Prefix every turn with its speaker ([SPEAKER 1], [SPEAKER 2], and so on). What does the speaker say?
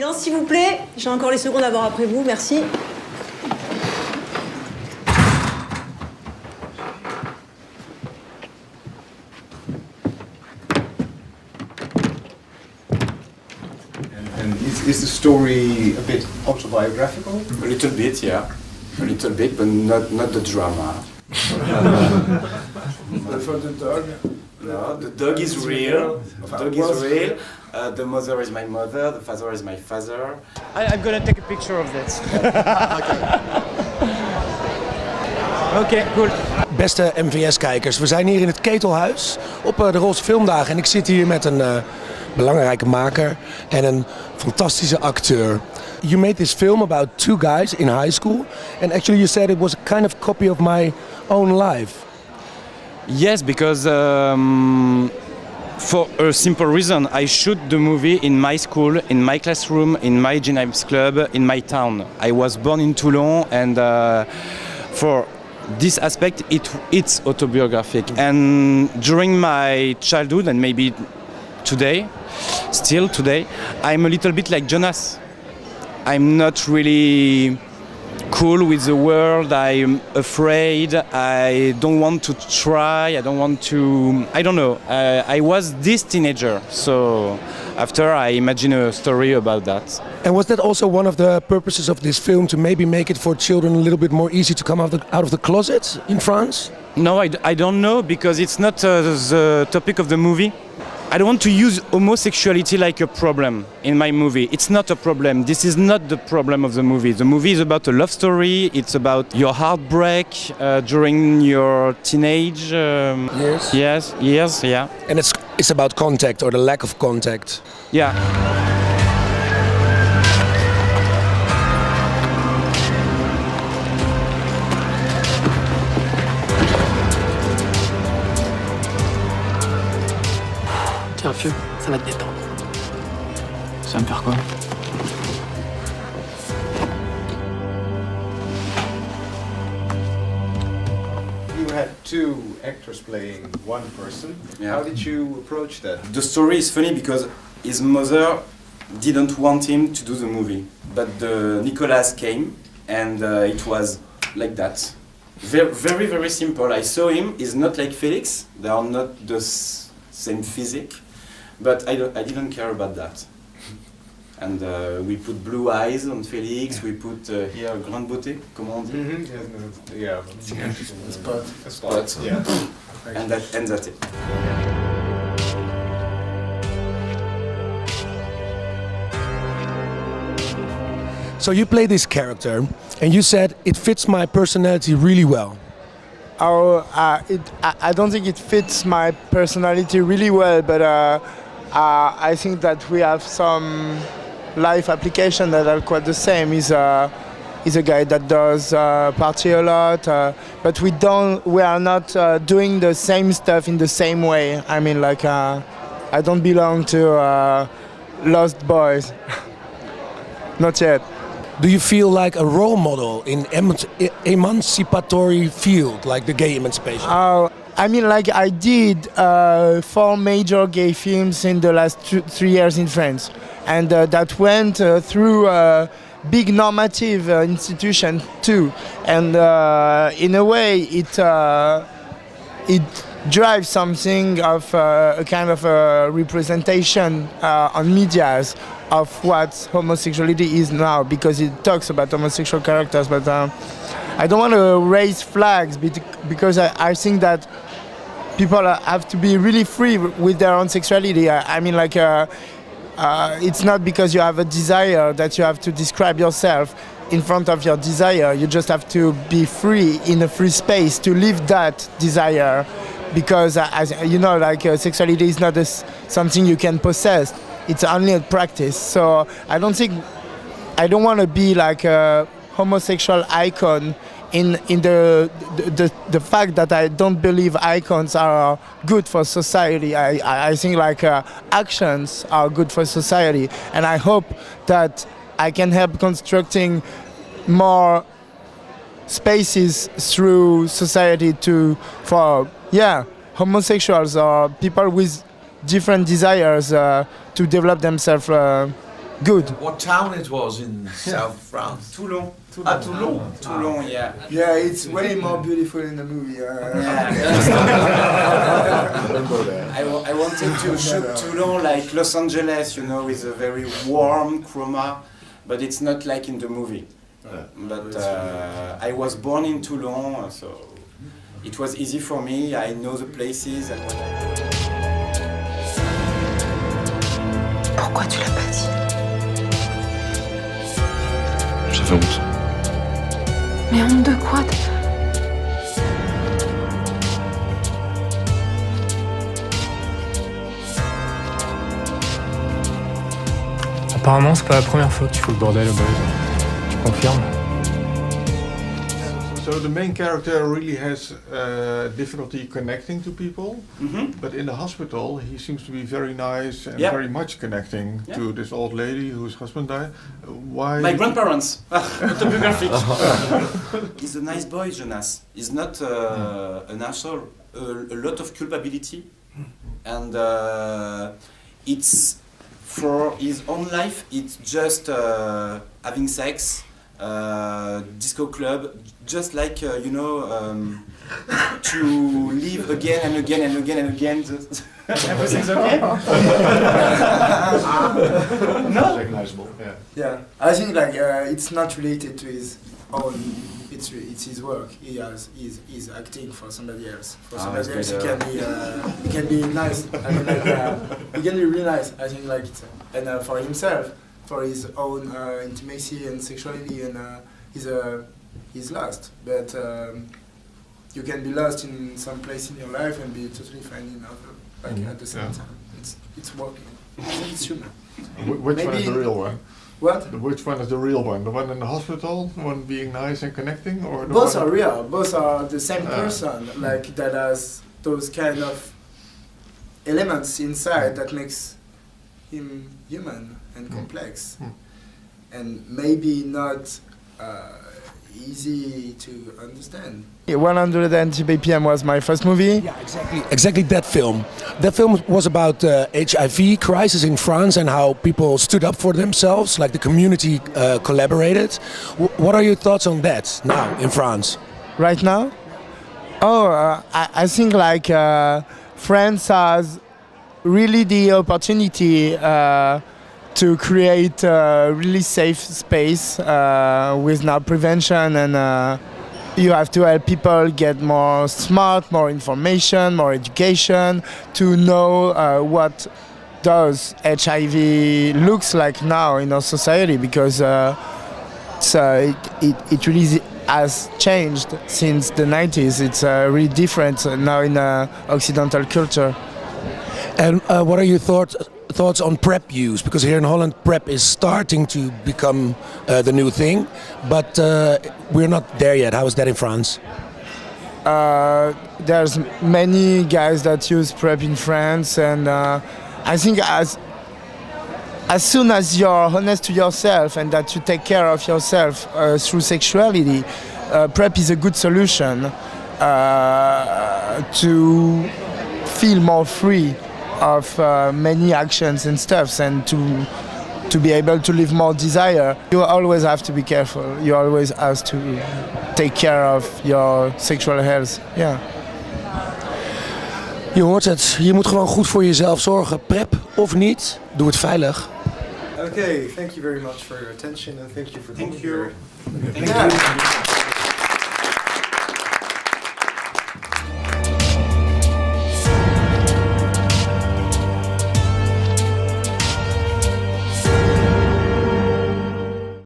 [SPEAKER 1] Silence s'il vous plaît, j'ai encore les secondes à voir après vous, merci.
[SPEAKER 2] And is the story a bit autobiographical?
[SPEAKER 3] A little bit, yeah. A little bit, but not the drama.
[SPEAKER 2] But for the dog?
[SPEAKER 3] No, the dog is real. The dog is real. The mother is my mother. The father is my father.
[SPEAKER 4] I'm gonna take a picture of this. Oké, cool.
[SPEAKER 5] Beste MVS-kijkers, we zijn hier in het Ketelhuis op de Roze filmdagen. En ik zit hier met een belangrijke maker en een fantastische acteur. You made this film about two guys in high school. And actually you said it was a kind of copy of my own life.
[SPEAKER 4] Yes, because for a simple reason, I shoot the movie in my school, in my classroom, in my gymnastics club, in my town. I was born in Toulon, and for this aspect, it's autobiographic. And during my childhood, and maybe today, still today, I'm a little bit like Jonas. I'm not really cool with the world. I'm afraid. I don't want to try. I don't want to. I don't know. I was this teenager. So after I imagine a story about that.
[SPEAKER 5] And was that also one of the purposes of this film, to maybe make it for children a little bit more easy to come out of the closet in France?
[SPEAKER 4] No, I don't know, because it's not the topic of the movie. I don't want to use homosexuality like a problem in my movie. It's not a problem. This is not the problem of the movie. The movie is about a love story. It's about your heartbreak during your teenage
[SPEAKER 5] Years.
[SPEAKER 4] Years, yeah.
[SPEAKER 5] And it's about contact, or the lack of contact.
[SPEAKER 4] Yeah.
[SPEAKER 6] Tiens, vieux, ça va te détendre.
[SPEAKER 7] Ça va me faire quoi?
[SPEAKER 2] You had two actors playing one person.
[SPEAKER 3] Yeah.
[SPEAKER 2] How did you approach that?
[SPEAKER 3] The story is funny because his mother didn't want him to do the movie, but Nicolas came, and it was like that. Very, very, very simple. I saw him. He's not like Felix. They are not the same physique, but I didn't care about that. And we put blue eyes on Félix. We put here grande beauté, comment on dit?
[SPEAKER 2] Yeah, a spot. A spot. Yeah.
[SPEAKER 3] And that's it.
[SPEAKER 5] So you play this character, and you said it fits my personality really well.
[SPEAKER 8] I don't think it fits my personality really well, but I think that we have some life application that are quite the same. He's a guy that does party a lot, but we are not doing the same stuff in the same way. I mean, like I don't belong to Lost Boys, not yet.
[SPEAKER 5] Do you feel like a role model in emancipatory field, like the gay emancipation?
[SPEAKER 8] I mean, like I did 4 major gay films in the last 3 years in France, and that went through a big normative institution too. And in a way, it drives something of a kind of a representation on medias of what homosexuality is now, because it talks about homosexual characters. But I don't want to raise flags because I think that people have to be really free with their own sexuality. I mean, like it's not because you have a desire that you have to describe yourself in front of your desire. You just have to be free in a free space to live that desire, because as you know, like sexuality is not something you can possess. It's only a practice. So I don't want to be like a homosexual icon in the fact that I don't believe icons are good for society. I think like actions are good for society, and I hope that I can help constructing more spaces through society for homosexuals or people with different desires to develop themselves good.
[SPEAKER 9] What town it was in South France?
[SPEAKER 3] Toulon.
[SPEAKER 9] Toulon.
[SPEAKER 3] Toulon, yeah.
[SPEAKER 8] Yeah, it's way more beautiful in the movie.
[SPEAKER 3] I wanted to shoot Toulon like Los Angeles, you know, with a very warm chroma, but it's not like in the movie. But I was born in Toulon, so it was easy for me. I know the places and
[SPEAKER 10] Pourquoi tu l'as pas dit?
[SPEAKER 7] J'avais honte.
[SPEAKER 10] Mais honte de quoi?
[SPEAKER 6] Apparemment, c'est pas la première fois que tu fous le bordel au buzz. Tu confirmes?
[SPEAKER 11] So the main character really has difficulty connecting to people, but in the hospital he seems to be very nice and very much connecting to this old lady whose husband died. Why?
[SPEAKER 3] my grandparents. Autobiographic. He's a nice boy, Jonas. He's not an asshole. A lot of culpability, and it's for his own life. It's just having sex. Disco club, just like you know, to live again and again and again and again. Everything's okay?
[SPEAKER 2] No? Recognizable, yeah.
[SPEAKER 8] Yeah, I think like it's not related to his own. It's his work. He is acting for somebody else. For somebody else, he can be nice. I mean, like he can be really nice. I think like it's, and for himself, for his own intimacy and sexuality, and he's lost. But you can be lost in some place in your life and be totally fine in other. Like at the same time, it's working. It's human.
[SPEAKER 11] Which one is the real one?
[SPEAKER 8] What?
[SPEAKER 11] Which one is the real one? The one in the hospital, the one being nice and connecting, or the
[SPEAKER 8] both
[SPEAKER 11] one
[SPEAKER 8] are real. Both are the same person. Like that has those kind of elements inside that makes him human and complex, and maybe not easy to understand. 180 BPM was my first movie.
[SPEAKER 5] Yeah, exactly that film. That film was about HIV crisis in France and how people stood up for themselves, like the community collaborated. What are your thoughts on that now in France?
[SPEAKER 8] Right now? Oh, I think like France has really the opportunity to create a really safe space with now prevention, and you have to help people get more smart, more information, more education, to know what does HIV looks like now in our society, because it really has changed since the 90s. It's really different now in Occidental culture.
[SPEAKER 5] And what are your thoughts on PrEP use? Because here in Holland, PrEP is starting to become the new thing, but we're not there yet. How is that in France?
[SPEAKER 8] There's many guys that use PrEP in France, and I think as soon as you're honest to yourself and that you take care of yourself through sexuality, PrEP is a good solution to feel more free of many actions and stuffs, and to be able to live more desire. You always have to be careful. You always have to take care of your sexual health. Yeah.
[SPEAKER 5] Je hoort het. Je moet gewoon goed voor jezelf zorgen. PrEP of niet, doe het veilig.
[SPEAKER 2] Okay, thank you very much for your attention and thank you for being here.
[SPEAKER 3] Thank you.